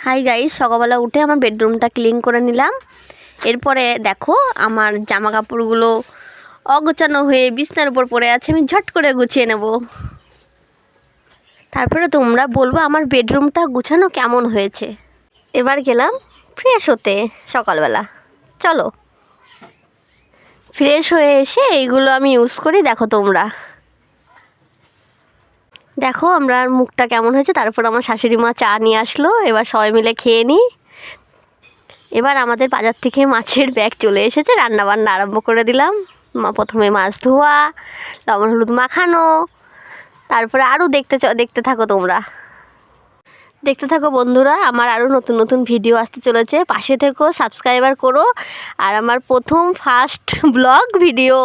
Hi guys, সকালবেলা উঠে আমার বেডরুমটা ক্লিন করে নিলাম। এরপরে দেখো আমার জামা কাপড়গুলো অগোছানো হয়ে বিছনার উপর পড়ে আছে, আমি ঝট করে গুছিয়ে নেব। তারপরে তোমরা বলবো আমার বেডরুমটা গুছানো কেমন হয়েছে। এবার গেলাম ফ্রেশ হতে সকালবেলা। চলো ফ্রেশ হয়ে এসে এইগুলো আমি ইউজ করি। দেখো তোমরা দেখো আমরা মুখটা কেমন হয়েছে। তারপর আমার শাশুড়ি মা চা নিয়ে আসলো, এবার সবাই মিলে খেয়ে নিই। এবার আমাদের বাজার থেকে মাছের ব্যাগ চলে এসেছে, রান্নাবান্না আরম্ভ করে দিলাম। প্রথমে মাছ ধোয়া, লবণ হলুদ মাখানো, তারপরে আরও দেখতে থাকো তোমরা, দেখতে থাকো বন্ধুরা। আমার আরও নতুন নতুন ভিডিও আসতে চলেছে, পাশে থেকো, সাবস্ক্রাইবার করো। আর আমার ফার্স্ট ব্লগ ভিডিও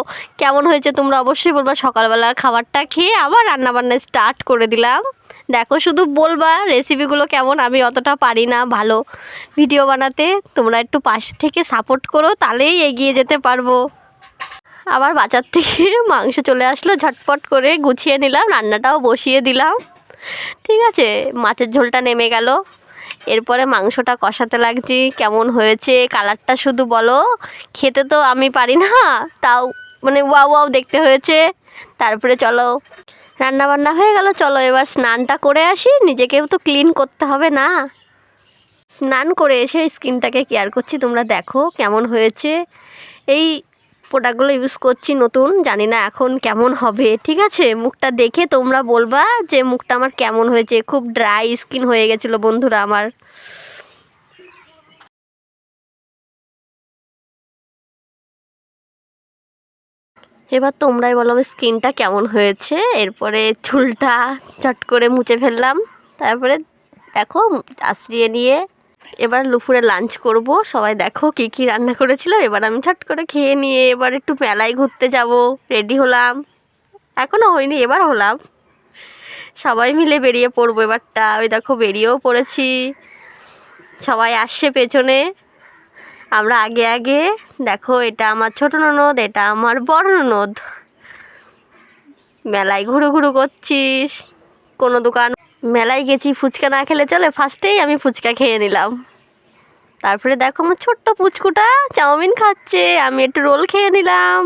কেমন হয়েছে তোমরা অবশ্যই বলবা। সকালবেলার খাবারটা খেয়ে আবার রান্নাবান্না স্টার্ট করে দিলাম। দেখো শুধু বলবা রেসিপিগুলো কেমন, আমি অতটা পারি না ভালো ভিডিও বানাতে। তোমরা একটু পাশে থেকে সাপোর্ট করো, তাহলেই এগিয়ে যেতে পারবো। আবার বাজার থেকে মাংস চলে আসলো, ঝটপট করে গুছিয়ে নিলাম, রান্নাটাও বসিয়ে দিলাম। ঠিক আছে, মাছের ঝোলটা নেমে গেল। এরপরে মাংসটা কষাতে লাগছি। কেমন হয়েছে কালারটা শুধু বলো। খেতে তো আমি পারি না, তাও মানে ওয়াও ওয়াও দেখতে হয়েছে। তারপরে চলো রান্নাবান্না হয়ে গেল, চলো এবার স্নানটা করে আসি। নিজেকেও তো ক্লিন করতে হবে না। স্নান করে এসে স্কিনটাকে কেয়ার করছি। তোমরা দেখো কেমন হয়েছে। এই প্রোডাক্টগুলো ইউজ করছি নতুন, জানি না এখন কেমন হবে। ঠিক আছে, মুখটা দেখে তোমরা বলবা যে মুখটা আমার কেমন হয়েছে। খুব ড্রাই স্কিন হয়ে গেছিলো বন্ধুরা আমার। এবার তোমরাই বলো আমার স্কিনটা কেমন হয়েছে। এরপরে চুলটা চট করে মুছে ফেললাম। তারপরে দেখো আশ্রিয়ে নিয়ে এবার দুপুরে লাঞ্চ করব। সবাই দেখো কী কী রান্না করেছিলাম। এবার আমি ঝট করে খেয়ে নিয়ে এবার একটু মেলায় ঘুরতে যাব। রেডি হলাম, এখনও হয়নি, এবার হলাম। সবাই মিলে বেরিয়ে পড়বো এবারটা। ওই দেখো বেরিয়েও পড়েছি, সবাই আসছে পেছনে, আমরা আগে আগে। দেখো এটা আমার ছোট ননদ, এটা আমার বড় ননদ। মেলায় ঘুরু ঘুরু করছিস, কোনো দোকান মেলায় গেছি, ফুচকা না খেলে চলে, ফার্স্টেই আমি ফুচকা খেয়ে নিলাম। তারপরে দেখো আমার ছোট্ট পুচকুটা চাউমিন খাচ্ছে, আমি একটু রোল খেয়ে নিলাম।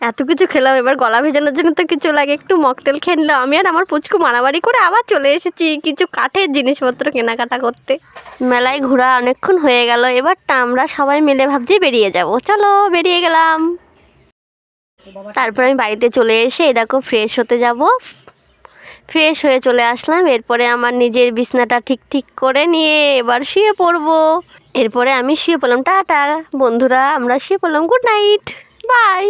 এত কিছু খেলাম, এবার গলা ভেজানোর জন্য তো কিছু লাগে, একটু মকটেল খেয়ে নিলাম। আমি আর আমার পুচকু মারামারি করে আবার চলে এসেছি কিছু কাঠের জিনিসপত্র কেনাকাটা করতে। মেলায় ঘোরা অনেকক্ষণ হয়ে গেল, এবারটা আমরা সবাই মিলে ভাবছি বেরিয়ে যাব। চলো বেরিয়ে গেলাম। তারপর আমি বাড়িতে চলে এসে এই দেখো ফ্রেশ হতে যাব। ফ্রেশ হয়ে চলে আসলাম। এরপরে আমার নিজের বিছনাটা ঠিক করে নিয়ে এবার শুয়ে পড়বো। এরপরে আমি শুয়ে পড়লাম। টাটা বন্ধুরা, আমরা শুয়ে পড়লাম। Good night, by.